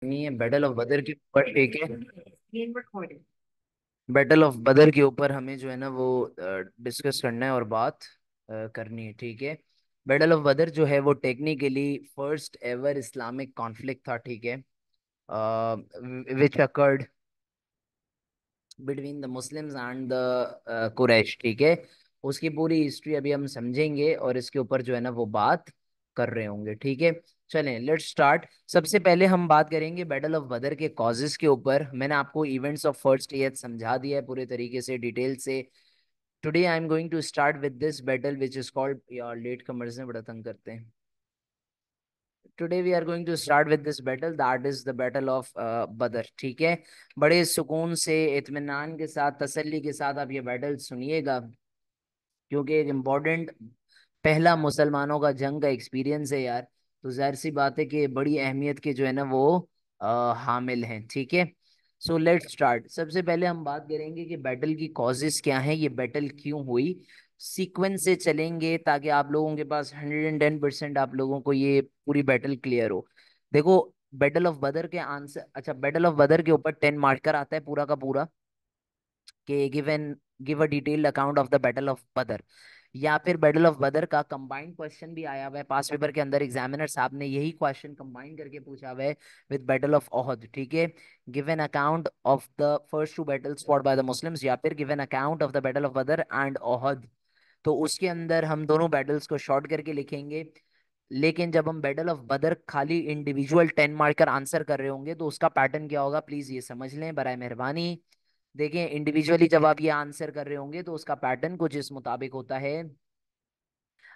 नहीं है battle of बदर के ऊपर, ठीक है। बैटल ऑफ बदर के ऊपर हमें जो है ना वो डिस्कस करना है और बात करनी है, ठीक है। बैटल ऑफ बदर जो है वो technically first ever Islamic conflict था, ठीक है, which occurred between the Muslims and the Quraysh, ठीक है। उसकी पूरी हिस्ट्री अभी हम समझेंगे और इसके ऊपर जो है ना वो बात कर रहे होंगे, ठीक है। चलें, लेट्स स्टार्ट। सबसे पहले हम बात करेंगे बैटल ऑफ बदर के कॉजेस के ऊपर। मैंने आपको इवेंट्स ऑफ फर्स्ट ईयर समझा दिया है पूरे तरीके से, डिटेल से। Today I am going to start with this battle which is called, यार लेट कमर्स ने बड़ा तंग करते हैं। Today we are going to start with this battle, that is the battle of Badr, ठीक है। बड़े सुकून से, इत्मीनान के साथ, तसल्ली के साथ आप ये बैटल सुनिएगा, क्योंकि एक इम्पोर्टेंट पहला मुसलमानों का जंग का एक्सपीरियंस है यार। तो जाहिर सी बात है कि बड़ी अहमियत के जो है ना वो हामिल हैं, ठीक है। So let's start. सबसे पहले हम बात करेंगे कि बैटल की कॉजेस क्या हैं, ये बैटल क्यों हुई। सीक्वेंस से चलेंगे ताकि आप लोगों के पास 110% आप लोगों को ये पूरी बैटल क्लियर हो। देखो, बैटल ऑफ बदर के आंसर, अच्छा, बैटल ऑफ बदर के ऊपर 10 मार्कर आता है पूरा का पूरा, कि give a detailed account of the battle of बदर। या फिर बैटल ऑफ बदर का कंबाइंड क्वेश्चन भी आया हुआ है पास पेपर के अंदर, एग्जामिनर साहब ने यही क्वेश्चन कंबाइन करके पूछा हुआ है विद बैटल ऑफ ओहद, ठीक है। Give an account of the first two battles fought by the Muslims, या फिर give an account of the battle of Badr and Uhud. तो उसके अंदर हम दोनों बैटल्स को शॉर्ट करके लिखेंगे। लेकिन जब हम बैटल ऑफ बदर खाली इंडिविजुअल 10 मार्कर आंसर कर रहे होंगे तो उसका पैटर्न क्या होगा, प्लीज ये समझ लें बराए मेहरबानी। देखिए, इंडिविजुअली जब आप ये आंसर कर रहे होंगे तो उसका पैटर्न कुछ इस मुताबिक होता है।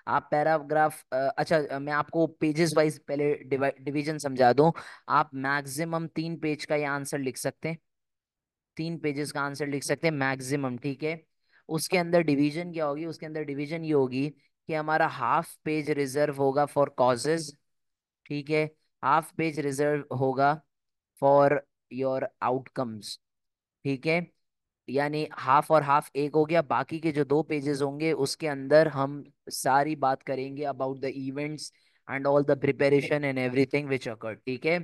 आप पैराग्राफ, अच्छा, मैं आपको पेजेस वाइज पहले डिवीजन समझा दूं। आप मैक्सिमम 3 पेज का ये आंसर लिख सकते हैं, 3 पेजेस का आंसर लिख सकते हैं मैक्सिमम, ठीक है। उसके अंदर डिवीजन क्या होगी, उसके अंदर डिवीजन ये होगी कि हमारा हाफ पेज रिजर्व होगा फॉर कॉजेज, ठीक है। हाफ पेज रिजर्व होगा फॉर योर आउटकम्स, ठीक है। यानी हाफ और हाफ एक हो गया, बाकी के जो 2 पेजेस होंगे उसके अंदर हम सारी बात करेंगे about the events and all the preparation and everything which occurred, ठीक है।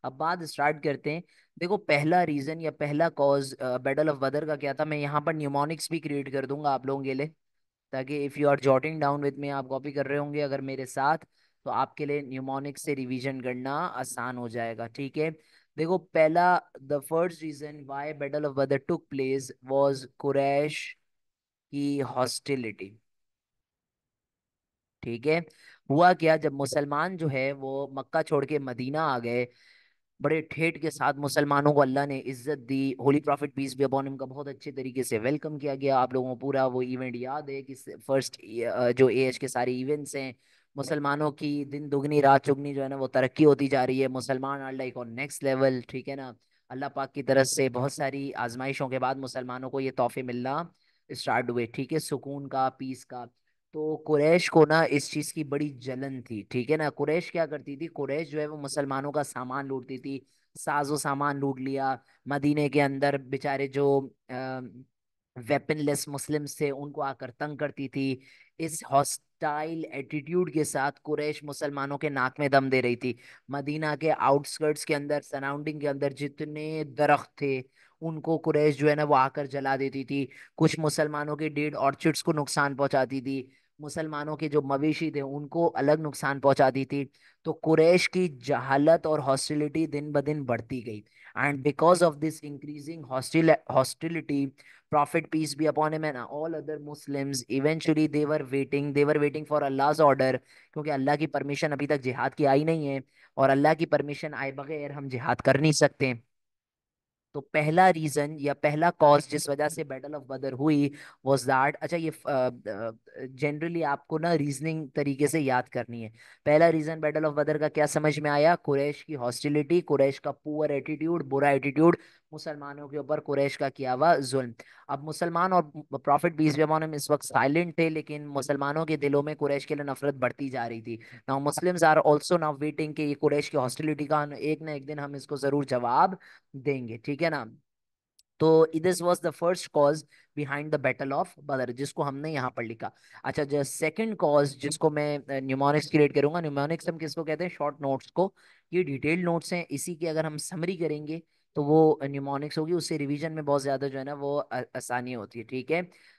अब बात स्टार्ट करते हैं। देखो, पहला रीजन या पहला कॉज बैटल ऑफ बदर का क्या था, मैं यहाँ पर न्यूमोनिक्स भी क्रिएट कर दूंगा आप लोगों के लिए, ताकि if you are jotting down with me, आप कॉपी कर रहे होंगे अगर मेरे साथ, तो आपके लिए न्यूमोनिक्स से रिवीजन करना आसान हो जाएगा, ठीक है। देखो, पहला, the first reason why battle of Badr took place was Quraish की हॉस्टिलिटी, ठीक है। हुआ क्या, जब मुसलमान जो है वो मक्का छोड़ के मदीना आ गए, बड़े ठेठ के साथ मुसलमानों को अल्लाह ने इज्जत दी। Holy prophet peace be upon him का बहुत अच्छे तरीके से वेलकम किया गया। आप लोगों को पूरा वो इवेंट याद है कि फर्स्ट जो एज के सारे इवेंट्स हैं, मुसलमानों की दिन दुगनी रात चुगनी जो है ना वो तरक्की होती जा रही है। मुसलमान are like on next level, ठीक है ना। अल्लाह पाक की तरफ से बहुत सारी आजमाइशों के बाद मुसलमानों को ये तोहफे मिलना स्टार्ट हुए, ठीक है, सुकून का, पीस का। तो कुरैश को ना इस चीज की बड़ी जलन थी, ठीक है ना। कुरैश क्या करती थी, कुरैश जो है वो मुसलमानों का सामान लूटती थी, साजो सामान लूट लिया। मदीने के अंदर बेचारे जो वेपनलेस मुस्लिम्स थे उनको आकर तंग करती थी। इस हॉस्टाइल एटीट्यूड के साथ कुरैश मुसलमानों के नाक में दम दे रही थी। मदीना के आउटस्कर्ट्स के अंदर, सराउंडिंग के अंदर जितने दरख्त थे उनको कुरैश जो है ना वो आकर जला देती थी। कुछ मुसलमानों के डेड ऑर्चिड्स को नुकसान पहुंचाती थी। मुसलमानों के जो मवेशी थे उनको अलग नुकसान पहुंचाती थी। तो कुरैश की जहालत और हॉस्टिलिटी दिन ब दिन बढ़ती गई। And because of this increasing hostility, prophet peace be upon him and all other Muslims, eventually they were waiting for Allah's order, क्योंकि अल्लाह की परमिशन अभी तक जिहाद की आई नहीं है, और अल्लाह की परमिशन आए बगैर हम जिहाद कर नहीं सकते। तो पहला रीजन या पहला कॉज जिस वजह से बैटल ऑफ बदर हुई वाज दैट, अच्छा ये जनरली आपको ना रीजनिंग तरीके से याद करनी है। पहला रीजन बैटल ऑफ बदर का क्या समझ में आया, कुरैश की हॉस्टिलिटी, कुरैश का पुअर एटीट्यूड, बुरा एटीट्यूड, मुसलमानों के ऊपर कुरैश का किया हुआ जुल्म। अब मुसलमान और prophet peace be upon him इस वक्त साइलेंट थे, लेकिन मुसलमानों के दिलों में कुरैश के लिए नफरत बढ़ती जा रही थी। Now Muslims are also now waiting कि ये कुरैश की हॉस्टिलिटी का एक ना एक दिन हम इसको जरूर जवाब देंगे, ठीक है ना। तो this was the first cause behind the battle of बदर, जिसको हमने यहाँ पर लिखा। अच्छा, जो सेकंड कॉज जिसको मैं न्यूमोनिक्स क्रिएट करूंगा, न्यूमोनिक्स हम किसको कहते हैं, शॉर्ट नोट्स को। ये डिटेल्ड नोट्स हैं, इसी की अगर हम समरी करेंगे तो वो न्यूमोनिक्स होगी। उससे रिवीजन में बहुत ज्यादा जो है ना वो आसानी होती है। ठीक है,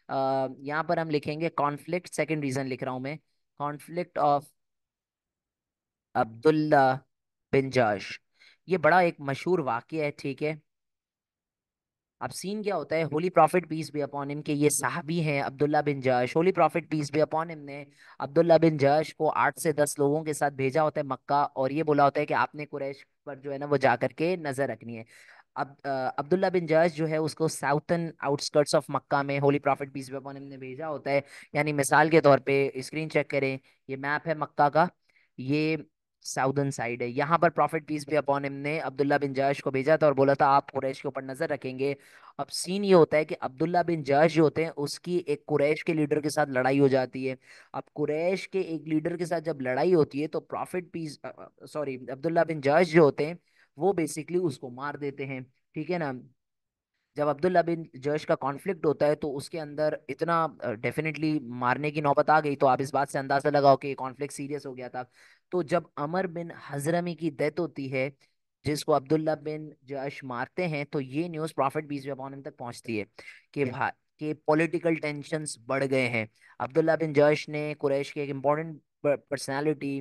यहाँ पर हम लिखेंगे कॉन्फ्लिक्ट, सेकंड रीजन लिख रहा हूं मैं, कॉन्फ्लिक्ट ऑफ अब्दुल्ला बिन जाश। ये बड़ा एक मशहूर वाकया है। ठीक है, अब सीन क्या होता है, holy prophet peace be upon him के ये साहबी हैं Abdullah bin Jahsh, holy prophet peace be upon him ने अब्दुल्ला बिन जश को 8 से 10 लोगों के साथ भेजा होता है मक्का, और ये बोला होता है कि आपने कुरैश पर जो है ना वो जा करके नजर रखनी है। अब अब्दुल्ला बिन जश जो है उसको साउथर्न आउटस्कर्ट्स ऑफ मक्का में holy prophet peace be upon him ने भेजा होता है। यानी मिसाल के तौर पे स्क्रीन चेक करें, ये मैप है मक्का का, ये साउदर्न साइड है। यहाँ पर prophet peace be upon him ने अब्दुल्ला बिन जश को भेजा था और बोला था आप कुरैश के ऊपर नजर रखेंगे। अब सीन ये होता है कि अब्दुल्ला बिन जश जो होते हैं उसकी एक कुरैश के लीडर के साथ लड़ाई हो जाती है। अब कुरैश के एक लीडर के साथ जब लड़ाई होती है तो prophet piece sorry Abdullah bin जश जो होते हैं वो बेसिकली उसको मार देते हैं। ठीक है ना, जब अब्दुल्ला बिन जश का कॉन्फ्लिक्ट होता है तो उसके अंदर इतना डेफिनेटली मारने की नौबत आ गई, तो आप इस बात से अंदाजा लगाओ कि कॉन्फ्लिक्ट सीरियस हो गया था। तो जब अमर बिन हजरमी की डेथ होती है, जिसको अब्दुल्ला बिन जश मारते हैं, तो ये न्यूज़ प्रॉफिट बीस अपॉन तक पहुंचती है कि कि पॉलिटिकल टेंशन्स बढ़ गए हैं। अब्दुल्ला बिन जश ने कुरैश के एक इम्पोर्टेंट पर्सनालिटी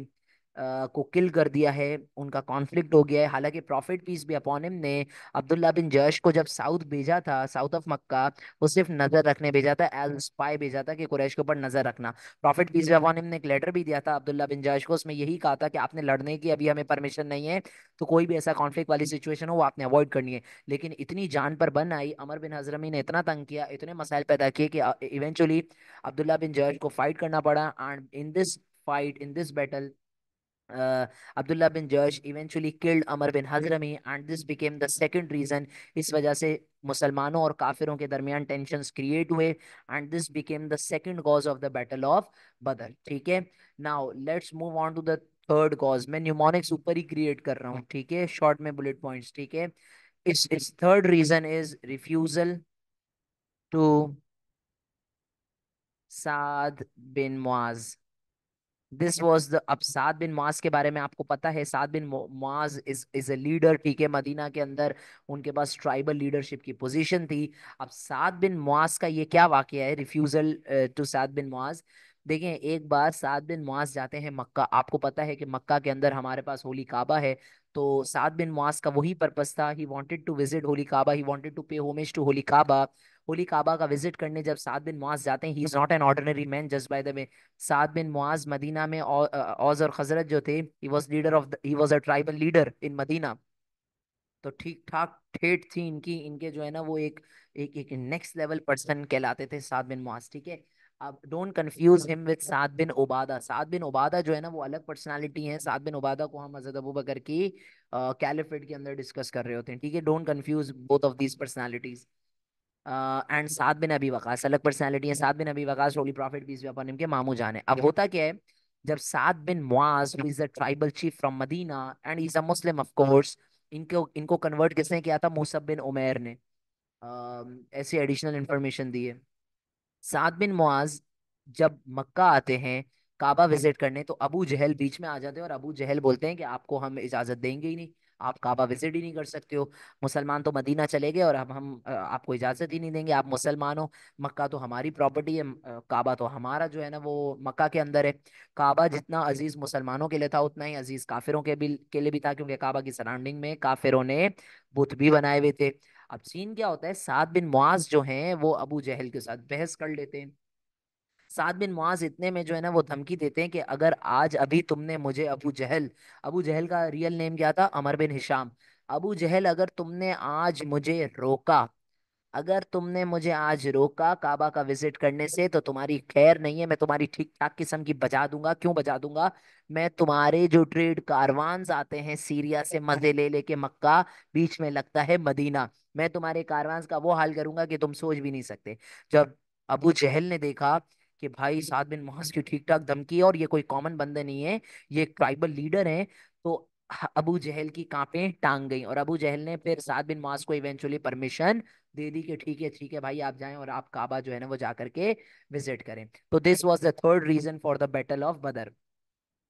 को किल कर दिया है, उनका कॉन्फ्लिक्ट हो गया है। हालांकि प्रॉफिट पीस भी अपॉन हिम ने अब्दुल्ला बिन जश को जब साउथ भेजा था, साउथ ऑफ मक्का, वो सिर्फ नजर रखने भेजा था, एज स्पाई भेजा था कि कुरैश के ऊपर नजर रखना। प्रॉफिट पीस भी अपॉन हिम ने एक लेटर भी दिया था अब्दुल्ला बिन जश को, उसमें यही कहा था कि आपने लड़ने की अभी हमें परमिशन नहीं है, तो कोई भी ऐसा कॉन्फ्लिक्ट वाली सिचुएशन हो वो आपने अवॉइड करनी है। लेकिन इतनी जान पर बन आई, अमर बिन हजरमी ने इतना तंग किया, इतने मसाइल पैदा किए कि इवेंचुअली अब्दुल्ला बिन जश को फाइट करना पड़ा। And in this fight, in this battle, Abdullah bin Jash eventually killed Amr bin Hazrami, and this became the second reason। इस वजह से मुसलमानों और काफिरों के दरमियान टेंशन्स क्रिएट हुए, and this became the second cause of the battle of Badr. ठीक है, now let's move on to the third cause. मैं न्यूमोनिक्स ऊपर ही क्रिएट कर रहा हूँ, ठीक है, शॉर्ट में बुलेट पॉइंट्स। ठीक है, इस third reason is refusal to Saad bin Muadh. This was the, अब साद बिन मुआज के बारे में आपको पता है, Saad bin Muaz is a leader. ठीक है, मदीना के अंदर उनके पास ट्राइबल लीडरशिप की पोजीशन थी। अब साद बिन मुआज का ये क्या वाकया है, refusal to Saad bin Muaz. देखें, एक बार साद बिन मुआज जाते हैं मक्का। आपको पता है कि मक्का के अंदर हमारे पास होली काबा है, तो साद बिन मुआज का वही पर्पस था, he wanted to visit holy Kaaba, he wanted to pay homage to holy Kaaba. Holy Kaaba का विजिट करने जब साद बिन मुआज जाते हैं, he is not an ordinary man, just by the way. Saad bin Muaz Medina में Aws और Khazraj जो थे, he was a tribal leader in Medina. तो ठीक ठाक ठेठ थी इनकी, इनके जो है ना वो एक नेक्स्ट लेवल पर्सन कहलाते थे साद बिन मुआज। ठीक है, अब डोंट कंफ्यूज हिम विद साद बिन उबादा। साद बिन उबादा जो है ना वो अलग पर्सनालिटी है। साद बिन उबादा को हम हजरत अबू बकर की कैलिफेट के अंदर डिस्कस कर रहे होते हैं। ठीक है, don't confuse both of these personalities. And Saad bin Abi Waqqas अलग पर्सनालिटी है। Saad bin Abi Waqqas holy prophet peace be upon him के मामू जान है। अब होता क्या है, जब Saad bin Muaz who is the tribal chief from Medina and is a Muslim of course, इनको इनको कन्वर्ट किसने किया था, मूसब बिन उमैर ने। ऐसी एडिशनल इंफॉर्मेशन दी है। साद बिन मुआज जब मक्का आते हैं काबा विजिट करने, तो अबू जहल बीच में आ जाते हैं और अबू जहल बोलते हैं कि आपको हम इजाजत देंगे ही नहीं, आप काबा विजिट ही नहीं कर सकते हो। मुसलमान तो मदीना चले गए और अब हम आपको इजाजत ही नहीं देंगे, आप मुसलमान हो, मक्का तो हमारी प्रॉपर्टी है, काबा तो हमारा जो है ना वो मक्का के अंदर है। काबा जितना अजीज मुसलमानों के लिए था उतना ही अजीज काफिरों के लिए भी था, क्योंकि काबा की सराउंडिंग में काफिरों ने बुत भी बनाए हुए थे। अब सीन क्या होता है, साद बिन मुआज जो हैं वो अबू जहल के साथ बहस कर लेते हैं। साद बिन मुआज इतने में जो है ना वो धमकी देते हैं कि अगर आज अभी तुमने मुझे अबू जहल का रियल नेम क्या था, अमर बिन हिशाम। अबू जहल, अगर तुमने आज मुझे रोका, अगर तुमने मुझे आज रोका काबा का विजिट करने से, तो तुम्हारी खैर नहीं है, मैं तुम्हारी ठीक ठाक किस्म की बजा दूंगा। क्यों बजा दूंगा, मैं तुम्हारे जो ट्रेड कारवान्स आते हैं सीरिया से मजे ले लेके मक्का, बीच में लगता है मदीना, मैं तुम्हारे कारवान्स का वो हाल करूंगा कि तुम सोच भी नहीं सकते। जब अबू जहल ने देखा कि भाई साद बिन मुआज की ठीक ठाक धमकी है और ये कोई कॉमन बंदे नहीं है, ये एक ट्राइबल लीडर है, तो अबू जहल की कांपें टांग गई, और अबू जहल ने फिर साद बिन मुआज को इवेंचुअली परमिशन दे दी कि ठीक है भाई, आप जाएं और आप काबा जो है ना वो जा करके विजिट करें। तो this was the third reason for the battle of Badr.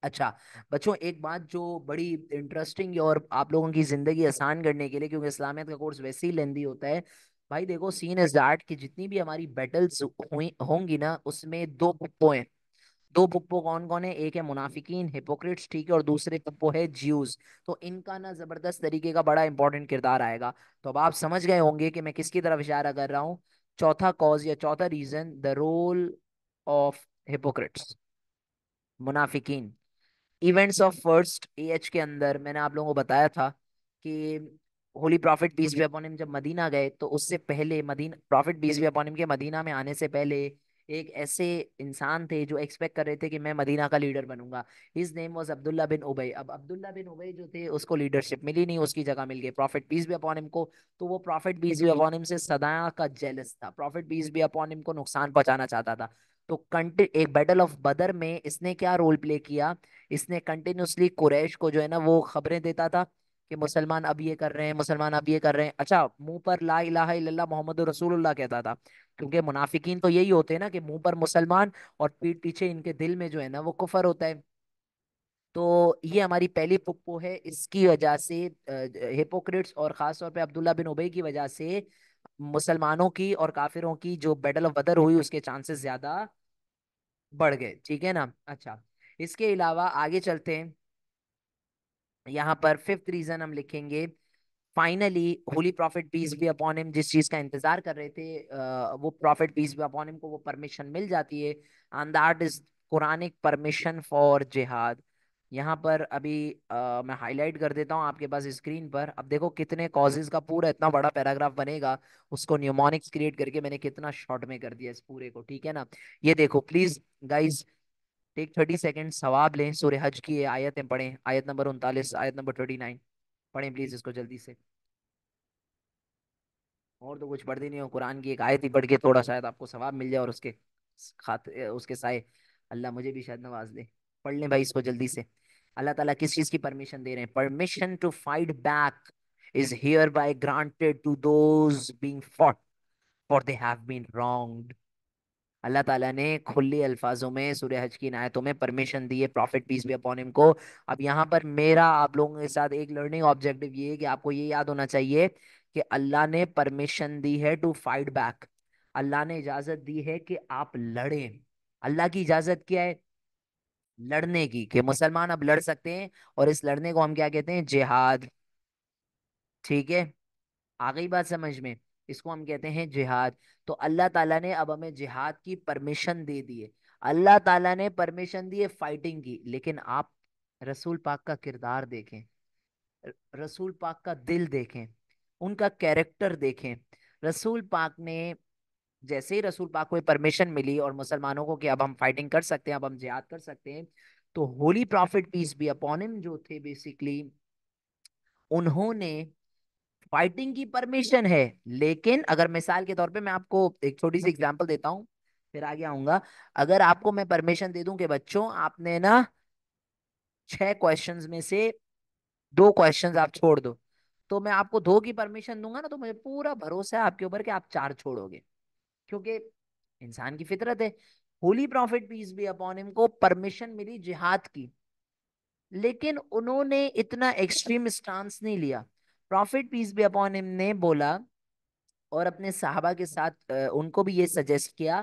अच्छा बच्चों, एक बात जो बड़ी इंटरेस्टिंग और आप लोगों की जिंदगी आसान करने के लिए, क्योंकि इस्लामियत का कोर्स वैसे ही लेंदी होता है, भाई देखो सीन इज दैट कि जितनी भी हमारी बैटल्स हुई होंगी ना, उसमें दो पुप्पो हैं। दो पुप्पो कौन कौन है? एक है मुनाफिकीन, हिपोक्रेट्स, ठीक है, और दूसरे पुप्पो है ज्यूज। तो इनका ना जबरदस्त तरीके का बड़ा इंपॉर्टेंट किरदार आएगा। तो अब आप समझ गए होंगे कि मैं किसकी तरफ इशारा कर रहा हूँ। चौथा कॉज या चौथा reason, the role of hypocrites, मुनाफिकीन। इवेंट्स ऑफ फर्स्ट एएच के अंदर मैंने आप लोगों को बताया था कि holy prophet peace be upon him जब मदीना गए, तो उससे पहले Medina, prophet peace be upon him के मदीना में आने से पहले एक ऐसे इंसान थे जो एक्सपेक्ट कर रहे थे कि मैं मदीना का लीडर बनूंगा। हिज नेम वाज अब्दुल्ला बिन उबई। अब अब्दुल्ला बिन उबई जो थे, उसको लीडरशिप मिली नहीं, उसकी जगह मिल गई prophet peace be upon him को। तो वो prophet peace be upon him से सदा का जेलस था, prophet peace be upon him को नुकसान पहुंचाना चाहता था। तो एक बैटल ऑफ बदर में इसने क्या रोल प्ले किया? इसने कंटिन्यूसली कुरैश को जो है ना वो खबरें देता था कि मुसलमान अब ये कर रहे हैं, मुसलमान अब ये कर रहे हैं। अच्छा, मुंह पर ला इलाहा इल्लल्लाह मोहम्मद रसूलुल्लाह कहता था, क्योंकि मुनाफिकीन तो यही होते हैं ना कि मुंह पर मुसलमान और पीठ पीछे इनके दिल में जो है ना वो कुफर होता है। तो ये हमारी पहली पुप्पो है, इसकी वजह से हिपोक्रेट्स और खास तौर पे अब्दुल्ला बिन उबई की वजह से मुसलमानों की और काफिरों की जो बैटल ऑफ बदर हुई उसके चांसेस ज्यादा बढ़ गए, ठीक है ना। अच्छा, इसके अलावा आगे चलते हैं। यहाँ पर फिफ्थ रीजन हम लिखेंगे, finally holy prophet peace be upon him जिस चीज का इंतजार कर रहे थे, वो prophet peace be upon him को वो परमिशन मिल जाती है, and that is Quranic permission for जिहाद। यहाँ पर अभी मैं हाईलाइट कर देता हूँ आपके पास स्क्रीन पर। अब देखो कितने कॉजेज का पूरा इतना बड़ा पैराग्राफ बनेगा, उसको न्यूमोनिक्स क्रिएट करके मैंने कितना शॉर्ट में कर दिया इस पूरे को, ठीक है ना। ये देखो प्लीज गाइज, टेक 30 सेकेंड, सवाब लें, सूरह हज की ये आयतें पढ़ें, आयत नंबर 39, आयत नंबर 39, पढ़ें प्लीज इसको जल्दी से। और तो कुछ पढ़ती नहीं हो, कुरान की एक आयत ही पढ़ के थोड़ा शायद आपको सवाब मिल जाए, और उसके खाते उसके साए अल्लाह मुझे भी शायद नवाज दे। पढ़ लें भाई इसको जल्दी से। अल्लाह ताला किस चीज की परमिशन दे रहे हैं? Permission to fight back is hereby granted to those being fought, for they have been wronged. Allah ताला ने खुले अल्फाजों में सूरह हज की इन आयतों में परमिशन दी है prophet peace be upon him को। अब यहाँ पर मेरा आप लोगों के साथ एक लर्निंग ऑब्जेक्टिव ये है कि आपको ये याद होना चाहिए कि अल्लाह ने परमिशन दी है टू फाइट बैक। अल्लाह ने इजाजत दी है कि आप लड़ें। अल्लाह की इजाजत क्या है? लड़ने की, कि मुसलमान अब लड़ सकते हैं, और इस लड़ने को हम क्या कहते हैं? जिहाद, ठीक है। आ गई बात समझ में? इसको हम कहते हैं जिहाद। तो अल्लाह ताला ने अब हमें जिहाद की परमिशन दे दी है। अल्लाह ताला ने परमिशन दी है फाइटिंग की, लेकिन आप रसूल पाक का किरदार देखें, रसूल पाक का दिल देखें, उनका कैरेक्टर देखें। रसूल पाक ने, जैसे ही रसूल पाक को परमिशन मिली और मुसलमानों को कि अब हम फाइटिंग कर सकते हैं, अब हम जिहाद कर सकते हैं, तो holy prophet peace be upon him जो थे बेसिकली, उन्होंने, फाइटिंग की परमिशन है, लेकिन अगर मिसाल के तौर पे मैं आपको एक छोटी सी एग्जांपल देता हूं, फिर आगे आऊंगा। अगर आपको मैं परमिशन दे दूं कि बच्चों आपने ना 6 क्वेश्चंस में से 2 क्वेश्चंस आप छोड़ दो, तो मैं आपको 2 की परमिशन दूंगा ना, तो मुझे पूरा भरोसा है आपके ऊपर कि आप 4 छोड़ोगे, क्योंकि इंसान की फितरत है। Holy prophet peace be upon him को परमिशन मिली जिहाद की, लेकिन उन्होंने इतना एक्सट्रीम स्टांस नहीं लिया। Prophet peace be upon him ने बोला, और अपने साहबा के साथ उनको भी ये सजेस्ट किया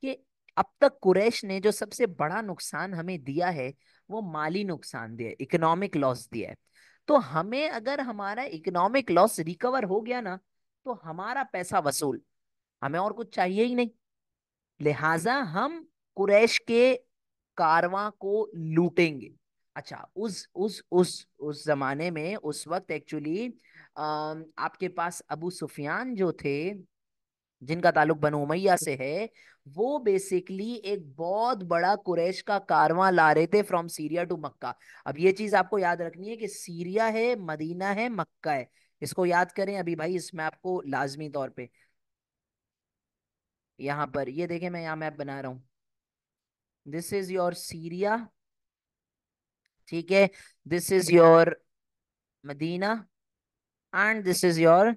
कि अब तक कुरैश ने जो सबसे बड़ा नुकसान हमें दिया है वो माली नुकसान दिया है, इकोनॉमिक लॉस दिया है। तो हमें अगर हमारा इकोनॉमिक लॉस रिकवर हो गया ना, तो हमारा पैसा वसूल, हमें और कुछ चाहिए ही नहीं। लिहाजा हम कुरैश के कारवां को लूटेंगे। अच्छा, उस जमाने में उस वक्त एक्चुअली आपके पास अबू सुफियान जो थे, जिनका ताल्लुक बनु उमैया से है, वो बेसिकली एक बहुत बड़ा कुरैश का कारवां ला रहे थे फ्रॉम सीरिया टू मक्का। अब ये चीज आपको याद रखनी है कि सीरिया है, मदीना है, मक्का है, इसको याद करें अभी भाई इस मैप को लाजमी तौर पे। यहाँ पर ये देखें, मैं यहाँ मैप बना रहा हूँ, दिस इज योर सीरिया, ठीक है, this is your Medina, and this is your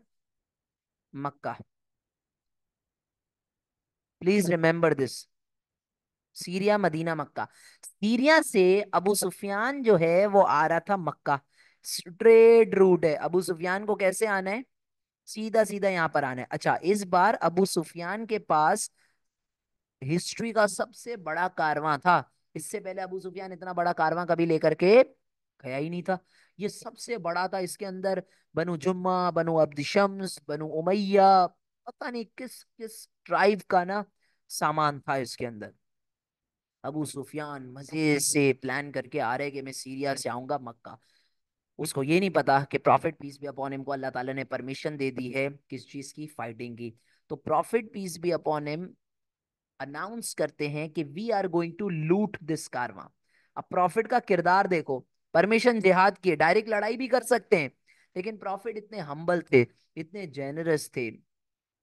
Mecca. Please remember this. Syria, Medina, Mecca. Syria से अबू सुफियान जो है वो आ रहा था मक्का। स्ट्रेट रूट है, अबू सुफियान को कैसे आना है? सीधा सीधा यहाँ पर आना है। अच्छा, इस बार अबू सुफियान के पास हिस्ट्री का सबसे बड़ा कारवां था। इससे पहले अबू सुफियान इतना बड़ा कारवां कभी लेकर के गया ही नहीं था। ये सबसे बड़ा था। इसके अंदर बनु जुम्मा, बनु अब्द शम्स, बनु उमैया, पता नहीं किस किस ट्राइब का ना सामान था इसके अंदर। अबू सुफियान मजे से प्लान करके आ रहे कि मैं सीरिया से आऊंगा मक्का। उसको ये नहीं पता कि prophet peace be upon him को अल्लाह ताला ने परमिशन दे दी है किस चीज की? फाइटिंग की। तो prophet peace be upon him announce करते हैं कि we are going to loot this caravan. अब प्रॉफिट का किरदार देखो। परमिशन जिहाद की है, डायरेक्ट लड़ाई भी कर सकते हैं, लेकिन प्रॉफिट इतने हम्बल थे, इतने जेनरस थे।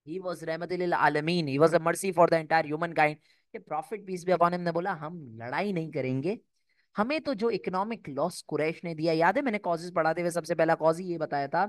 ही वॉज रहमत लिल आलमीन, he was a mercy for the entire humankind. कि prophet peace be upon him ने बोला हम लड़ाई नहीं करेंगे। हमें तो जो इकोनॉमिक लॉस कुरैश ने दिया, याद है मैंने कॉजेस पढ़ाते हुए सबसे पहला कॉज ही ये बताया था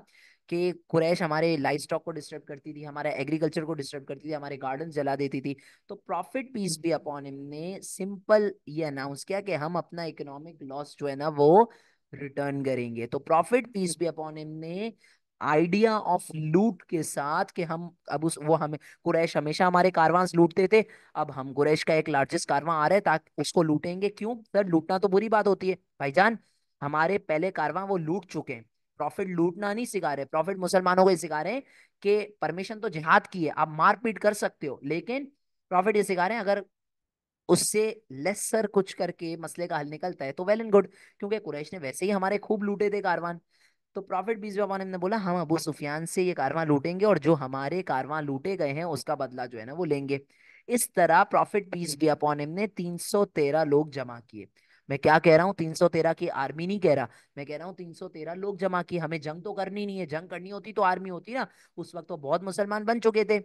कि कुरैश हमारे लाइफ स्टॉक को डिस्टर्ब करती थी, हमारे एग्रीकल्चर को डिस्टर्ब करती थी, हमारे गार्डन जला देती थी। तो prophet peace be upon him ने सिंपल ये अनाउंस किया कि हम अपना इकोनॉमिक लॉस जो है ना वो रिटर्न करेंगे। तो prophet peace be upon him ने आइडिया ऑफ लूट के साथ कि हम अब उस वो हमें कुरैश हमेशा हमारे कारवांस लूटते थे, अब हम कुरैश का एक लार्जेस्ट कारवां आ रहा है ताकि उसको लूटेंगे। क्यों सर? लूटना तो बुरी बात होती है भाईजान। हमारे पहले कारवां वो लूट चुके हैं। प्रॉफिट लूटना नहीं सिखा रहे, प्रॉफिट मुसलमानों को ये सिखा रहे हैं कि परमिशन तो जिहाद की है, आप मारपीट कर सकते हो, लेकिन प्रॉफिट ये सिखा रहे हैं अगर उससे लेसर कुछ करके मसले का हल निकलता है तो वेल एंड गुड। क्योंकि कुरैश ने वैसे ही हमारे खूब लूटे थे कारवां। तो प्रॉफिट बीस ने बोला हम अबू सुफियान से ये कारवां लूटेंगे और जो हमारे कारवां लूटे गए हैं उसका बदला जो है ना वो लेंगे। इस तरह prophet peace be upon him ने 313 लोग जमा किए। मैं क्या कह रहा हूँ? 313 की आर्मी नहीं कह रहा, मैं कह रहा हूँ 313 लोग जमा किए। हमें जंग तो करनी नहीं है, जंग करनी होती तो आर्मी होती ना। उस वक्त तो बहुत मुसलमान बन चुके थे,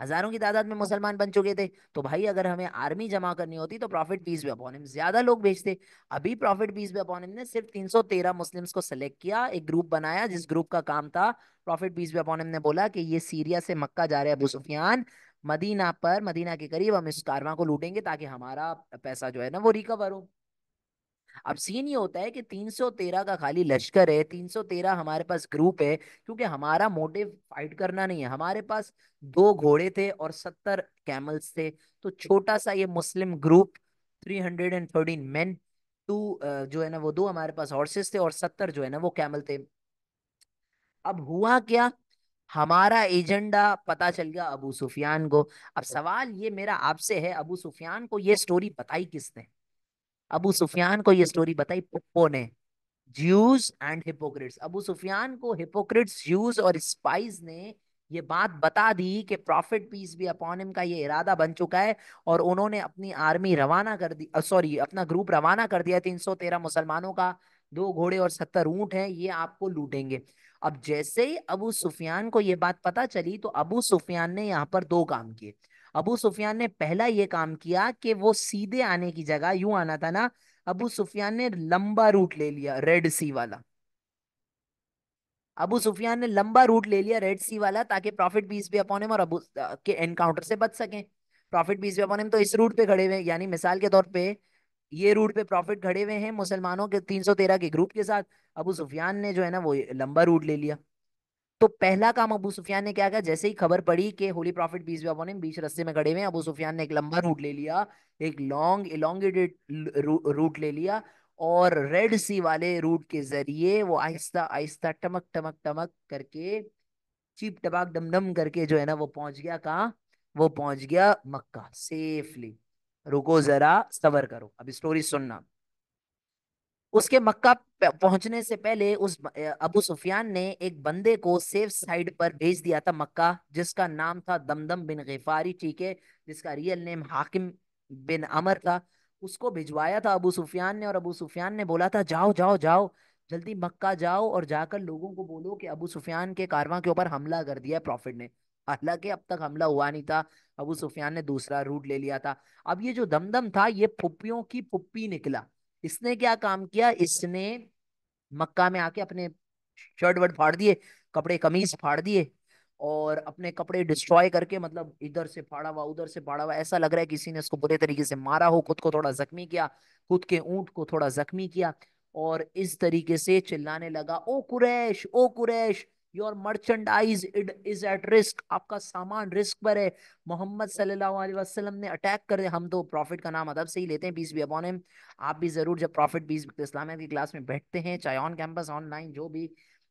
हजारों की तादाद में मुसलमान बन चुके थे। तो भाई अगर हमें आर्मी जमा करनी होती तो prophet peace be upon him ज्यादा लोग भेजते। अभी prophet peace be upon him ने सिर्फ 313 मुस्लिम्स को सेलेक्ट किया, एक ग्रुप बनाया जिस ग्रुप का काम था, prophet peace be upon him ने बोला कि ये सीरिया से मक्का जा रहे हैं अबू सुफियान, मदीना पर, मदीना के करीब हम इस कारवां को लूटेंगे ताकि हमारा पैसा जो है ना वो रिकवर हो। अब सीन ये होता है कि 313 का खाली लश्कर है, 313 हमारे पास ग्रुप है, क्योंकि हमारा मोटिव फाइट करना नहीं है। हमारे पास 2 घोड़े थे और 70 कैमल्स थे। तो छोटा सा ये मुस्लिम ग्रुप, 313 मेन, टू जो है ना वो 2 हमारे पास हॉर्सेस थे और 70 जो है ना वो कैमल थे। अब हुआ क्या? हमारा एजेंडा पता चल गया अबू सुफियान को। अब सवाल ये मेरा आपसे है, अबू सुफियान को ये स्टोरी बताई किसने? अबू सुफियान को ये स्टोरी बताई पुप्पो ने। Jews and hypocrites, Abu Sufyan को हिपोक्रिट्स, ज्यूज और स्पाइस ने ये बात बता दी कि prophet peace be upon him का ये इरादा बन चुका है और उन्होंने अपनी आर्मी रवाना कर दी, सॉरी अपना ग्रुप रवाना कर दिया 313 मुसलमानों का। 2 घोड़े और 70 ऊंट हैं, ये आपको लूटेंगे। अब जैसे ही अबू सुफियान को ये बात पता चली तो अबू सुफियान ने यहाँ पर 2 काम किए। अबू सुफियान ने पहला ये काम किया कि वो सीधे आने की जगह, यूं आना था ना, अबू सुफियान ने लंबा रूट ले लिया, रेड सी वाला। अबू सुफियान ने लंबा रूट ले लिया रेड सी वाला ताकि prophet peace be upon him और अबू के एनकाउंटर से बच सकें। Prophet peace be upon him तो इस रूट पे खड़े हुए हैं, यानी मिसाल के तौर पे ये रूट पे प्रॉफिट खड़े हुए हैं मुसलमानों के 313 के ग्रुप के साथ। अबू सुफियान ने जो है ना वो लंबा रूट ले लिया। तो पहला काम अबू सुफियान ने क्या किया? जैसे ही खबर पड़ी कि holy prophet peace be upon him बीच रास्ते में खड़े हुए हैं, अबू सुफियान ने एक लंबा रूट ले लिया, एक लॉन्ग इलोंगेटेड रूट ले लिया, और रेड सी वाले रूट के जरिए वो आहिस्ता आहिस्ता टमक टमक टमक करके, चीप टपाक डम डम करके जो है ना वो पहुंच गया कहाँ? वो पहुंच गया मक्का सेफली। रुको जरा, सबर करो, अब स्टोरी सुनना। उसके मक्का पहुंचने से पहले अबू सुफियान ने एक बंदे को सेफ साइड पर भेज दिया था मक्का, जिसका नाम था दमदम बिन गिफारी, ठीक है, जिसका रियल नेम हाकिम बिन अमर था। उसको भिजवाया था अबू सुफियान ने, और अबू सुफियान ने बोला था जाओ जाओ जाओ, जल्दी मक्का जाओ और जाकर लोगों को बोलो कि अबू सुफियान के कारवां के ऊपर हमला कर दिया है प्रॉफिट ने। हालांकि अब तक हमला हुआ नहीं था, अबू सुफियान ने दूसरा रूट ले लिया था। अब ये जो दमदम था ये फुप्पियों की फुप्पी निकला। इसने क्या काम किया? इसने मक्का में आके अपने शर्ट वर्ट फाड़ दिए, कपड़े कमीज फाड़ दिए, और अपने कपड़े डिस्ट्रॉय करके, मतलब इधर से फाड़ा हुआ उधर से फाड़ा हुआ, ऐसा लग रहा है किसी ने उसको बुरे तरीके से मारा हो, खुद को थोड़ा जख्मी किया, खुद के ऊंट को थोड़ा जख्मी किया, और इस तरीके से चिल्लाने लगा, ओ कुरैश, ओ Quraysh, your merchandise it is at risk, आपका सामान रिस्क पर है, मोहम्मद सल्लल्लाहु अलैहि वसल्लम ने अटैक कर दिया। हम तो प्रॉफिट का नाम अदब से ही लेते हैं, पीस बी अपॉन हिम। आप भी जरूर जब प्रॉफिट पीस इस्लामिया की क्लास में बैठते हैं, चाहे ऑन कैंपस ऑनलाइन जो भी,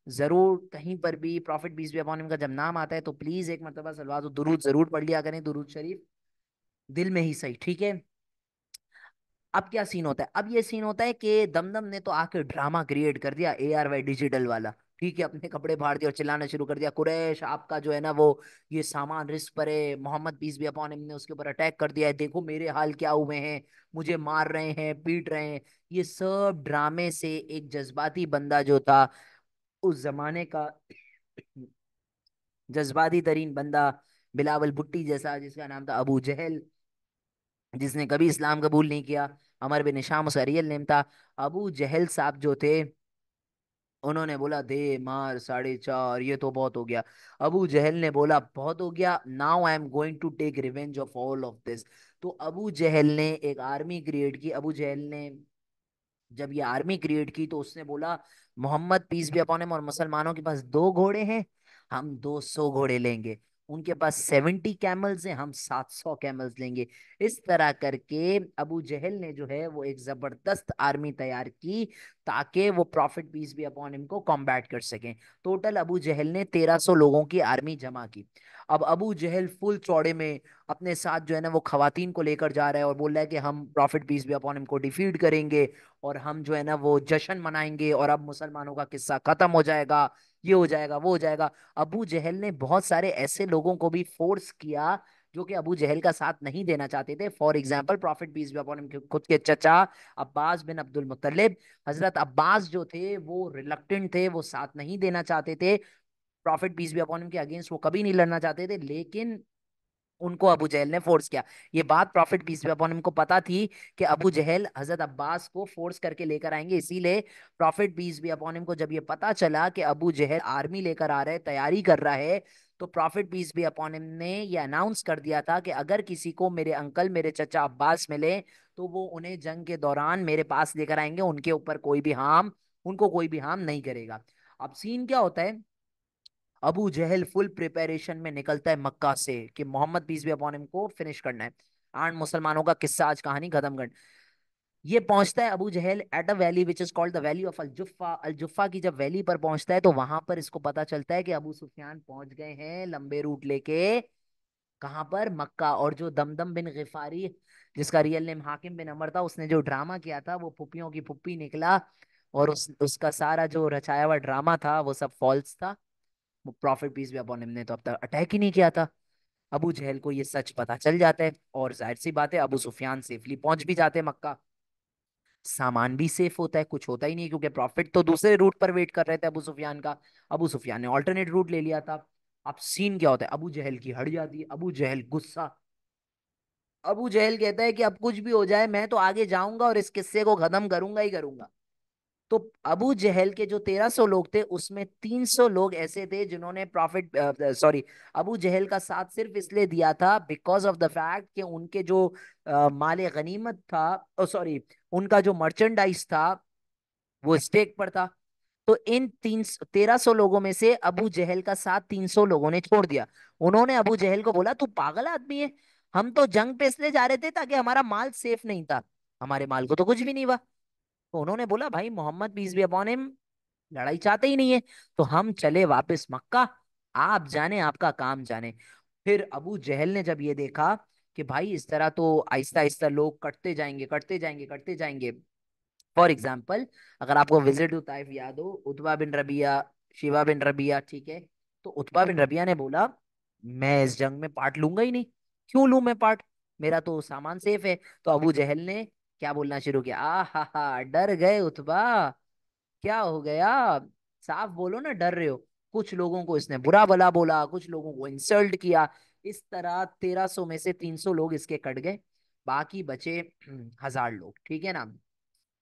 जरूर कहीं पर भी prophet peace be upon him का जब नाम आता है तो प्लीज एक मरतबा सलवात दुरूद जरूर पढ़ लिया करें, दुरूद शरीफ, दिल में ही सही, ठीक है। अब क्या सीन होता है, अब ये सीन होता है कि दमदम ने तो आके ड्रामा क्रिएट कर दिया, ARY डिजिटल वाला, ठीक है, अपने कपड़े फाड़ दिए और चिल्लाना शुरू कर दिया, कुरैश आपका जो है ना वो ये सामान रिस्क पर है, मोहम्मद पीस भी अपॉन हिम ने उसके ऊपर अटैक कर दिया है, देखो मेरे हाल क्या हुए हैं, मुझे मार रहे हैं, पीट रहे हैं। ये सब ड्रामे से एक जज्बाती बंदा जो था उस जमाने का, जज्बाती तरीन बंदा, बिलावल भुट्टी जैसा, जिसका नाम था अबू जहल, जिसने कभी इस्लाम कबूल नहीं किया, अमर बिन हिशाम उसका रियल नेम था। अबू जहल साहब जो थे, उन्होंने बोला दे मार 4.5, ये तो बहुत हो गया। अबू जहल ने बोला बहुत हो गया, now I am going to take revenge of all of this. तो अबू जहल ने एक आर्मी क्रिएट की। अबू जहल ने जब ये आर्मी क्रिएट की तो उसने बोला, मोहम्मद पीस भी अपॉन हिम और मुसलमानों के पास 2 घोड़े हैं, हम 200 घोड़े लेंगे। उनके पास 70 कैमल्स हैं, हम 700 कैमल्स लेंगे। इस तरह करके अबू जहल ने जो है वो एक जबरदस्त आर्मी तैयार की, ताकि वो प्रॉफिट पीस भी अपॉन हिम को कॉम्बैट कर सकें। टोटल अबू जहल ने 1300 लोगों की आर्मी जमा की। अब अबू जहल फुल चौड़े में अपने साथ जो है ना वो खवातीन को लेकर जा रहा है और बोल रहा है कि हम प्रॉफिट पीस भी अपॉन हिम को डिफीट करेंगे, और हम जो है ना वो जश्न मनाएंगे, और अब मुसलमानों का किस्सा खत्म हो जाएगा, ये हो जाएगा वो हो जाएगा। अबू जहल ने बहुत सारे ऐसे लोगों को भी फोर्स किया जो कि अबू जहल का साथ नहीं देना चाहते थे। For example prophet peace be upon him के खुद के चचा अब्बास बिन अब्दुल मुत्तलिब, हजरत अब्बास जो थे वो रिलक्टेंट थे, वो साथ नहीं देना चाहते थे, prophet peace be upon him के अगेंस्ट वो कभी नहीं लड़ना चाहते थे, लेकिन उनको अबू जहल ने फोर्स किया। ये बात prophet peace be upon him को पता थी कि अबू जहल हजरत अब्बास को फोर्स करके लेकर आएंगे, इसीलिए prophet peace be upon him को जब ये पता चला कि अबू जहल आर्मी लेकर आ रहा है, तैयारी कर रहा है, तो prophet peace be upon him ने ये अनाउंस कर दिया था कि अगर किसी को मेरे अंकल मेरे चचा अब्बास मिले तो वो उन्हें जंग के दौरान मेरे पास लेकर आएंगे, उनके ऊपर कोई भी हार्म, उनको कोई भी हार्म नहीं करेगा। अब सीन क्या होता है, अबू जहल फुल प्रिपरेशन में निकलता है मक्का से कि Muhammad peace be upon him को फिनिश करना है, एंड मुसलमानों का किस्सा आज कहानी खत्म कर। ये पहुंचता है Abu Jahl at a valley which is called the valley of Al Juhfa. Al Juhfa की जब वैली पर पहुंचता है तो वहां पर इसको पता चलता है कि अबू सुफियान पहुंच गए हैं लंबे रूट लेके, कहां पर, मक्का। और जो दमदम बिन गिफारी, जिसका रियल नेम हाकिम बिन अमर था, उसने जो ड्रामा किया था वो फुप्पियों की फुप्पी निकला, और उसका सारा जो रचाया हुआ ड्रामा था वो सब फॉल्स था। प्रॉफिट पीस भी अपॉन हिम ने तो अब तक अटैक ही नहीं किया था। अबू जहल को ये सच पता चल जाता है, और जाहिर सी बात है अबू सुफियान सेफली पहुंच भी जाते हैं मक्का। सामान भी सेफ होता है, कुछ होता ही नहीं, क्योंकि प्रॉफिट तो दूसरे रूट पर वेट कर रहे थे अबू सुफियान का, अबू सुफियान ने ऑल्टरनेट रूट ले लिया था। अब सीन क्या होता है, अबू जहल की हट जाती है, अबू जहल गुस्सा, अबू जहल कहता है कि अब कुछ भी हो जाए मैं तो आगे जाऊंगा और इस किस्से को खत्म करूंगा ही करूंगा। तो अबू जहल के जो 1300 लोग थे उसमें 300 लोग ऐसे थे जिन्होंने प्रॉफिट, सॉरी, अबू जहल का साथ सिर्फ इसलिए दिया था बिकॉज ऑफ द फैक्ट कि उनके जो माले गनीमत था, सॉरी, उनका जो मर्चेंडाइज था वो स्टेक पर था। तो इन 1300 लोगों में से अबू जहल का साथ 300 लोगों ने छोड़ दिया। उन्होंने अबू जहल को बोला तू पागल आदमी है, हम तो जंग पे इसलिए जा रहे थे ताकि हमारा माल सेफ नहीं था, हमारे माल को तो कुछ भी नहीं हुआ। तो उन्होंने बोला भाई Muhammad peace be upon him लड़ाई चाहते ही नहीं है, तो हम चले वापस मक्का, आप जाने आपका काम जाने। फिर अबू जहल ने जब ये देखा कि भाई इस तरह तो आहिस्ता आहिस्ता लोग कटते जाएंगे कटते जाएंगे कटते जाएंगे। फॉर एग्जाम्पल, अगर आपको विजिट टू ताइफ याद हो, उतबा बिन रबिया, शिवा बिन रबिया, ठीक है, तो उतबा बिन रबिया ने बोला मैं इस जंग में पार्ट लूंगा ही नहीं, क्यों लूं मैं पार्ट, मेरा तो सामान सेफ है। तो अबू जहल ने क्या बोलना शुरू किया, आ हा हा डर गए उतबा, क्या हो गया, साफ बोलो ना डर रहे हो। कुछ लोगों को इसने बुरा भला बोला, कुछ लोगों को इंसल्ट किया, इस तरह 1300 में से 300 लोग इसके कट गए, बाकी बचे 1000 लोग, ठीक है ना।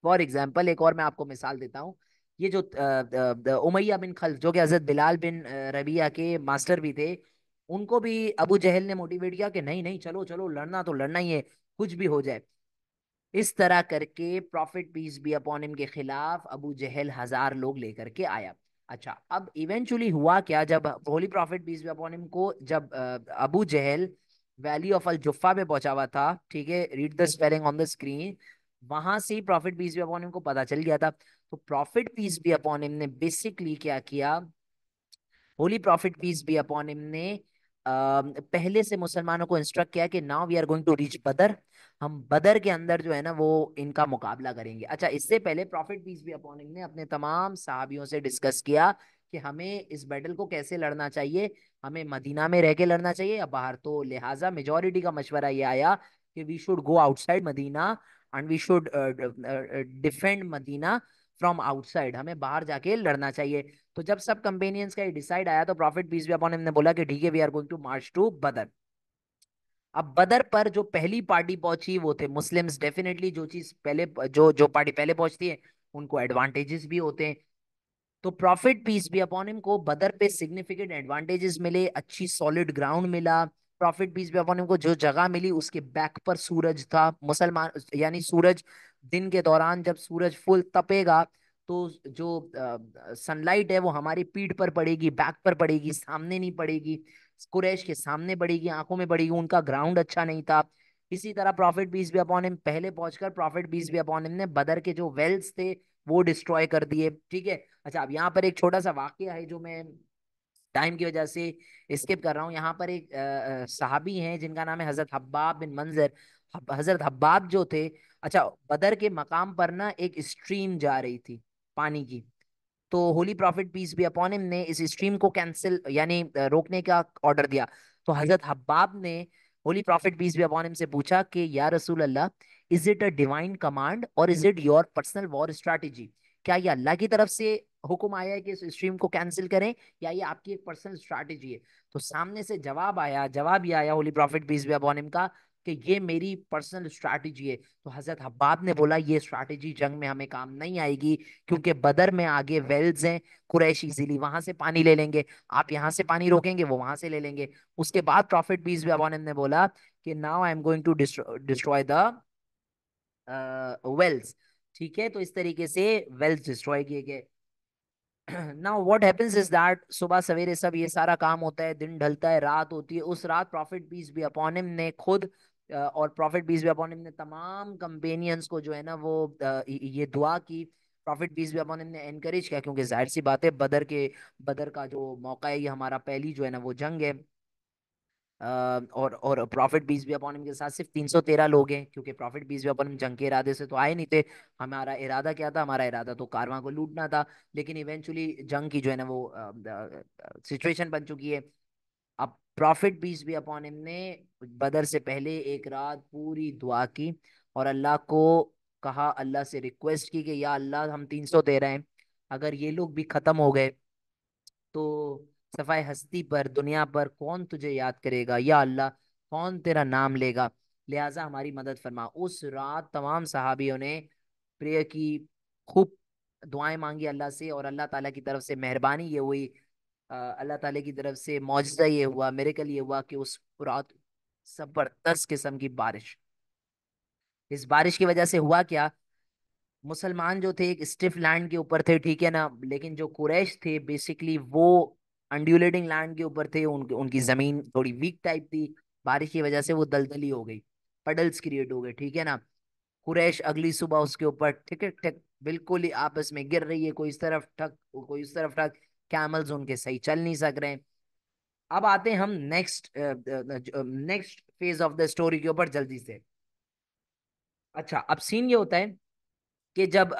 फॉर एग्जाम्पल एक और मैं आपको मिसाल देता हूँ, ये जो उमैया बिन खल्फ जो कि हजरत बिलाल बिन रबिया के मास्टर भी थे, उनको भी अबू जहल ने मोटिवेट किया कि नहीं नहीं, चलो चलो, लड़ना तो लड़ना ही है, कुछ भी हो जाए। इस तरह करके prophet peace be upon him के खिलाफ अबू जहल 1,000 लोग लेकर के आया। अच्छा, अब इवेंचुअली हुआ क्या, जब holy prophet peace be upon him को, जब Abu Jahl valley of Al Juhfa पे पहुंचा हुआ था, ठीक है, read the spelling on the screen, वहां से prophet peace be upon him को पता चल गया था। तो prophet peace be upon him ने बेसिकली क्या किया, holy prophet peace be upon him ने पहले से मुसलमानों को इंस्ट्रक्ट किया कि now we are going to reach बदर, हम बदर के अंदर जो है ना वो इनका मुकाबला करेंगे। अच्छा, इससे पहले prophet peace be upon him ने अपने तमाम सहाबियों से डिस्कस किया कि हमें इस बैटल को कैसे लड़ना चाहिए, हमें मदीना में रह के लड़ना चाहिए या बाहर। तो लिहाजा मेजोरिटी का मशवरा ये आया कि we should go outside Medina and we should defend Medina from outside, हमें बाहर जाके लड़ना चाहिए। तो जब सब कंपेनियंस का ये डिसाइड आया तो prophet peace be upon him ने बोला कि ठीक है, we are going to march to Badr. अब बदर पर जो पहली पार्टी पहुंची वो थे मुस्लिम्स। डेफिनेटली जो चीज पहले, जो जो पार्टी पहले पहुंचती है उनको एडवांटेजेस भी होते हैं। तो prophet peace be upon him को बदर पे सिग्निफिकेंट एडवांटेजेस मिले, अच्छी सॉलिड ग्राउंड मिला। Prophet peace be upon him को जो जगह मिली उसके बैक पर सूरज था, मुसलमान यानी सूरज दिन के दौरान जब सूरज फुल तपेगा तो जो सनलाइट है वो हमारी पीठ पर पड़ेगी, बैक पर पड़ेगी, सामने नहीं पड़ेगी। कुरैश के सामने पड़ेगी, आंखों में पड़ेगी, उनका ग्राउंड अच्छा नहीं था। इसी तरह prophet peace be upon him पहले पहुंचकर prophet peace be upon him ने बदर के जो वेल्स थे वो डिस्ट्रॉय कर दिए, ठीक है। अच्छा, अब यहाँ पर एक छोटा सा वाकया है जो मैं टाइम की वजह से स्किप कर रहा हूँ। यहाँ पर एक सहाबी हैं जिनका नाम है हजरत हब्बाब बिन मंजर। हजरत हब्बाब जो थे, अच्छा, बदर के मकाम पर ना एक स्ट्रीम जा रही थी पानी की। तो holy prophet peace be upon him ने इस स्ट्रीम को कैंसिल यानी रोकने का ऑर्डर दिया। तो हजरत हब्बाब ने holy prophet peace be upon him से पूछा कि या रसूल Allah, is it a divine command और is it your personal war strategy? क्या ये अल्लाह की तरफ से हुक्म आया है कि इस स्ट्रीम को कैंसिल करें, या ये आपकी एक पर्सनल स्ट्रैटेजी है? तो सामने से जवाब ये आया holy prophet peace be upon him का कि ये मेरी पर्सनल स्ट्रैटेजी है। तो हजरत हब्बाब ने बोला ये स्ट्रैटेजी जंग में हमें काम नहीं आएगी, क्योंकि बदर में आगे वेल्स हैं, कुरैश इजीली वहां से पानी ले लेंगे, आप यहाँ से पानी रोकेंगे वो वहां से ले लेंगे। उसके बाद prophet peace be upon him ने बोला कि now I am going to destroy the wells, ठीक है। तो इस तरीके से वेल्स डिस्ट्रॉय किए गए। Now what happens is that सुबह सवेरे सब ये सारा काम होता है, दिन ढलता है, रात होती है। उस रात prophet peace be upon him ने खुद और prophet peace be upon him ने तमाम कंपेनियंस को जो है ना वो ये दुआ की। Prophet peace be upon him ने एनकरेज किया, क्योंकि जाहिर सी बात है बदर का जो मौका है ये हमारा पहली जो है ना वो जंग है। और प्रॉफिट पीस भी अपॉन हिम के साथ सिर्फ 313 लोग हैं, क्योंकि प्रॉफिट पीस भी अपॉन हिम जंग के इरादे से तो आए नहीं थे। हमारा इरादा क्या था, हमारा इरादा तो कारवां को लूटना था। लेकिन इवेंचुअली जंग की जो है ना वो सिचुएशन बन चुकी है। अब प्रॉफिट पीस भी अपॉन हिम ने बदर से पहले एक रात पूरी दुआ की और अल्लाह को कहा, अल्लाह से रिक्वेस्ट की कि या अल्लाह, हम 313 हैं, अगर ये लोग भी खत्म हो गए तो सफाए हस्ती पर दुनिया पर कौन तुझे याद करेगा या अल्लाह, कौन तेरा नाम लेगा? लिहाजा हमारी मदद फरमा। उस रात तमाम सहाबियों ने प्रेयर की, खूब दुआएं मांगी अल्लाह से, और अल्लाह ताला की तरफ से मेहरबानी ये हुई, अल्लाह ताला की तरफ से मौजज़ा ये हुआ, मिरेकल ये हुआ कि उस रात जबरदस्त किस्म की बारिश। इस बारिश की वजह से हुआ क्या, मुसलमान जो थे एक स्टिफ लैंड के ऊपर थे, ठीक है ना, लेकिन जो कुरैश थे बेसिकली वो अंड्यूलेटिंग लैंड के ऊपर थे, उनकी जमीन थोड़ी वीक टाइप थी। बारिश की वजह से वो दलदली हो गई, पडल्स क्रिएट हो गए, ठीक है ना। कुरैश अगली सुबह उसके ऊपर ठीक है ठीक बिल्कुल ही आपस में गिर रही है, कोई इस तरफ ठक कोई इस तरफ ठक, कैमल्स उनके सही चल नहीं सक रहे हैं। अब आते हैं हम next phase of the story के ऊपर जल्दी से। अच्छा, अब सीन ये होता है कि जब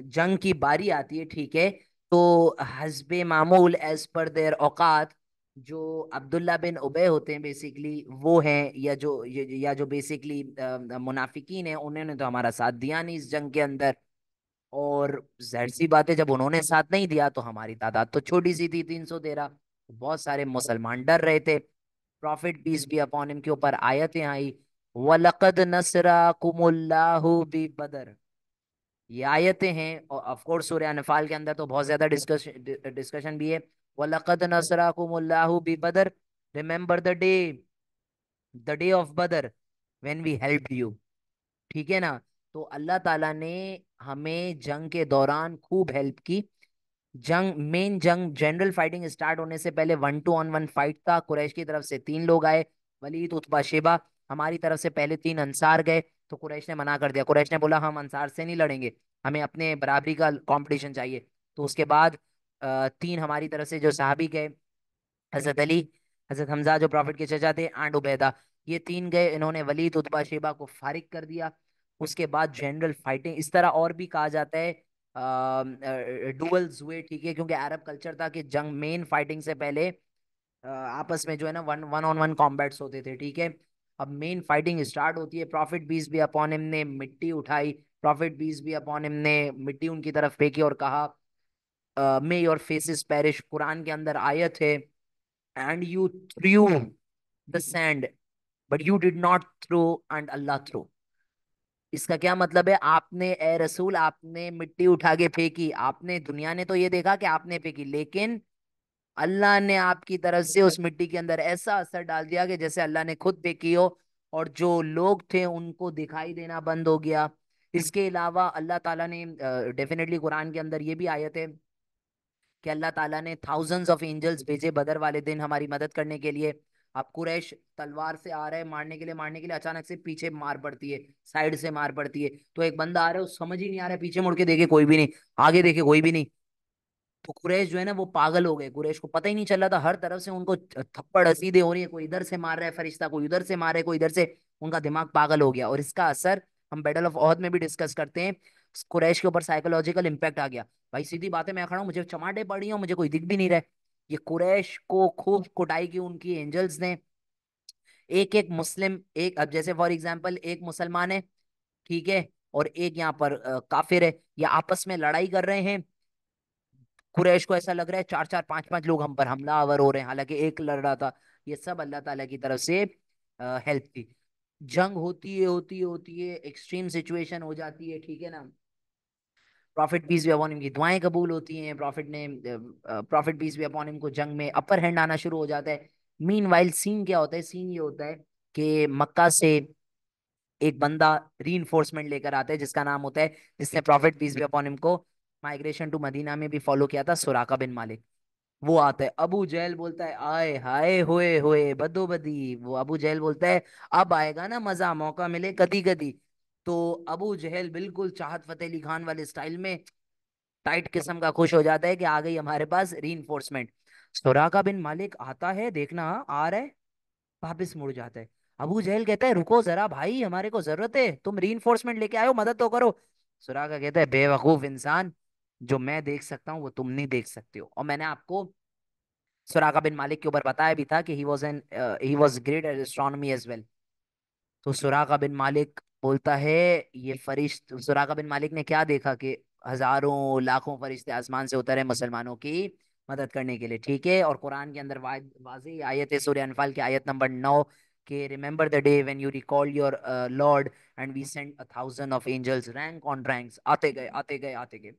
जंग की बारी आती है, ठीक है, तो हस्बे मामूल एज पर देयर औकात, जो अब्दुल्ला बिन उबे होते हैं बेसिकली वो हैं, या जो बेसिकली मुनाफिकीन हैं, उन्होंने तो हमारा साथ दिया नहीं इस जंग के अंदर। और जाहिर सी बात है जब उन्होंने साथ नहीं दिया तो हमारी तादाद तो छोटी सी थी, 313। बहुत सारे मुसलमान डर रहे थे। Prophet peace be upon him के ऊपर आयतें आई, वलकद नसराकुमुल्लाहु बी बदर। ये आयतें हैं, और ऑफ कोर्स सूरह अनफाल के अंदर तो बहुत ज्यादा डिस्कशन भी है। वलक़द नसरकुमुल्लाहु बि बदर, रिमेंबर द डे ऑफ बदर व्हेन वी हेल्प्ड यू। ठीक है ना। तो अल्लाह ताला ने हमें जंग के दौरान खूब हेल्प की। मेन जंग जनरल फाइटिंग स्टार्ट होने से पहले 1-to-1 फाइट था। कुरैश की तरफ से 3 लोग आए, वलीद, उतबा, शेबा। हमारी तरफ से पहले 3 अंसार गए, तो कुरैश ने मना कर दिया। कुरैश ने बोला हम अंसार से नहीं लड़ेंगे, हमें अपने बराबरी का कंपटीशन चाहिए। तो उसके बाद 3 हमारी तरफ से जो सहाबी गए, हजरत अली, हजरत हमजा जो प्रॉफिट के चचा थे, एंड उबैदा, ये 3 गए। इन्होंने वलीद, उतबा, शेबा को फारिग कर दिया। उसके बाद जनरल फाइटिंग, इस तरह और भी कहा जाता है, डुअल्स हुए। ठीक है, क्योंकि अरब कल्चर था कि जंग मेन फाइटिंग से पहले आपस में जो है ना one one on one combats होते थे। ठीक है। अब मेन फाइटिंग स्टार्ट होती है। Prophet peace be upon him ने मिट्टी उठाई, prophet peace be upon him ने मिट्टी उनकी तरफ फेंकी और कहा may your faces perish. Quran के अंदर आयत है, and you threw the sand but you did not throw and Allah throw. इसका क्या मतलब है? आपने, ए रसूल, आपने मिट्टी उठा के फेंकी, आपने, दुनिया ने तो ये देखा कि आपने फेंकी, लेकिन अल्लाह ने आपकी तरफ से उस मिट्टी के अंदर ऐसा असर डाल दिया कि जैसे अल्लाह ने खुद फेंकी हो। और जो लोग थे उनको दिखाई देना बंद हो गया। इसके अलावा अल्लाह ताला ने डेफिनेटली कुरान के अंदर ये भी आयत है कि अल्लाह ताला ने थाउजेंड्स ऑफ एंजल्स भेजे बदर वाले दिन हमारी मदद करने के लिए। अब कुरैश तलवार से आ रहे हैं मारने के लिए, अचानक से पीछे मार पड़ती है, साइड से मार पड़ती है। तो एक बंदा आ रहा है, वो समझ ही नहीं आ रहा है, पीछे मुड़ के देखे कोई भी नहीं, आगे देखे कोई भी नहीं। तो कुरैश जो है ना वो पागल हो गए। कुरैश को पता ही नहीं चल रहा था, हर तरफ से उनको थप्पड़ सीधे हो रही है, कोई इधर से मार रहा है फरिश्ता, कोई उधर से मार रहा है, कोई इधर से। उनका दिमाग पागल हो गया, और इसका असर हम बैटल ऑफ ओहद में भी डिस्कस करते हैं। कुरैश के ऊपर साइकोलॉजिकल इम्पैक्ट आ गया। भाई सीधी बात है, मैं खड़ा हूँ, मुझे चमाटे पड़ी हूँ, मुझे कोई दिख भी नहीं रहा है। ये कुरैश को खूब कुटाई की उनकी एंजल्स ने। एक एक मुस्लिम, एक, अब जैसे फॉर एग्जाम्पल एक मुसलमान है, ठीक है, और एक यहाँ पर काफिर है, ये आपस में लड़ाई कर रहे हैं। कुरैश को ऐसा लग रहा है 4-4 5-5 लोग हम पर हमलावर हो रहे हैं, हालांकि एक लड़ रहा था। ये सब अल्लाह ताला की तरफ से हेल्प थी। जंग होती है, एक्सट्रीम सिचुएशन हो जाती है। ठीक है ना। Prophet peace be upon him की दुआएं कबूल होती हैं। Prophet peace be upon him को जंग में अपर हैंड आना शुरू हो जाता है। मीन वाइल सीन क्या होता है? सीन ये होता है कि मक्का से एक बंदा री लेकर आता है, जिसका नाम होता है, जिसने prophet peace be upon him को माइग्रेशन टू मदीना में भी फॉलो किया था, सुराका बिन मालिक। वो आता है, अबू जहल बोलता है आए हाय होए होए बदो बदी। वो अबू जहल बोलता है अब आएगा ना मजा, मौका मिले कदी कदी। तो अबू जहल बिल्कुल चाहत फतेह अली खान वाले स्टाइल में टाइट किस्म का खुश हो जाता है कि आ गई हमारे पास री। सुराका बिन मालिक आता है, देखना हाँ, आ रहा है, वापिस मुड़ जाता है। अबू जहल कहता है रुको जरा भाई, हमारे को जरूरत है, तुम री लेके आयो, मदद तो करो। सुराका कहता है बेवकूफ इंसान, जो मैं देख सकता हूँ वो तुम नहीं देख सकते हो। और मैंने आपको सुराका बिन मालिक के ऊपर बताया भी था कि he was great at astronomy as well. तो सुराका बिन मालिक बोलता है, ये फरिश्त सुराका बिन मालिक ने क्या देखा कि हजारों लाखों फरिश्ते आसमान से उतरे मुसलमानों की मदद करने के लिए। ठीक है। और कुरान के अंदर वाज़ेह आयत है, सूरह अनफाल की आयत नंबर 9, कि remember the day when you recall your lord and we send 1,000 of angels, rank on ranks, आते गए आते गए आते गए।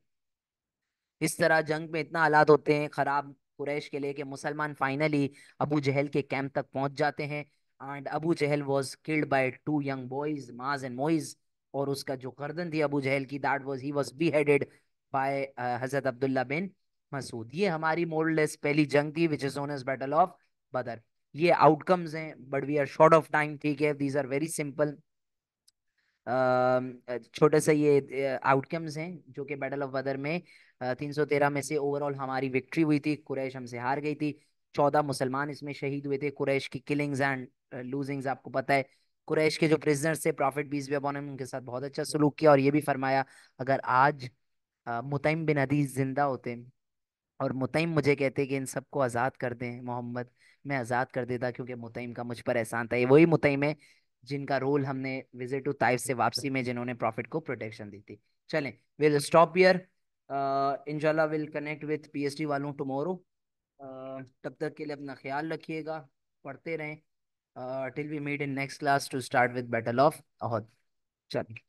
इस तरह जंग में इतना हालात होते हैं खराब कुरैश के लिए कि मुसलमान फाइनली अबू जहल के कैंप तक पहुंच जाते हैं। And Abu Jahl was killed by 2 young boys, Muaz and Moiz. और उसका जो गर्दन थी अबू जहल की, that was he was beheaded by हजरत अब्दुल्ला बिन मसूद। ये हमारी मोरलेस पहली जंग थी, which is known as battle of Badr. ये आउटकम्स हैं, but we are short of time. ठीक है, दीज आर वेरी सिंपल, छोटे से ये आउटकम्स हैं जो कि बैटल ऑफ बदर में 313 में से ओवरऑल हमारी विक्ट्री हुई थी, कुरैश हमसे हार गई थी। 14 मुसलमान इसमें शहीद हुए थे। कुरैश की किलिंग्स एंड लूजिंग्स आपको पता है। कुरैश के जो प्रिजनर्स थे, prophet peace be upon him, उनके साथ बहुत अच्छा सलूक किया, और ये भी फरमाया अगर आज मुतइम बिन अदीस जिंदा होते और मुतइम मुझे कहते कि इन सबको आज़ाद कर दें मोहम्मद, मैं आज़ाद कर देता, क्योंकि मुतइम का मुझ पर एहसान था। ये वही मुतइम है जिनका रोल हमने विजिट टू ताइफ से वापसी में, जिन्होंने प्रॉफिट को प्रोटेक्शन दी थी। चलें, विल स्टॉप हियर। इंशाल्लाह विल कनेक्ट विथ पीएचडी वालों टुमारो। तब तक के लिए अपना ख्याल रखिएगा, पढ़ते रहें, till we meet in next class to start with battle of Uhud. चलिए।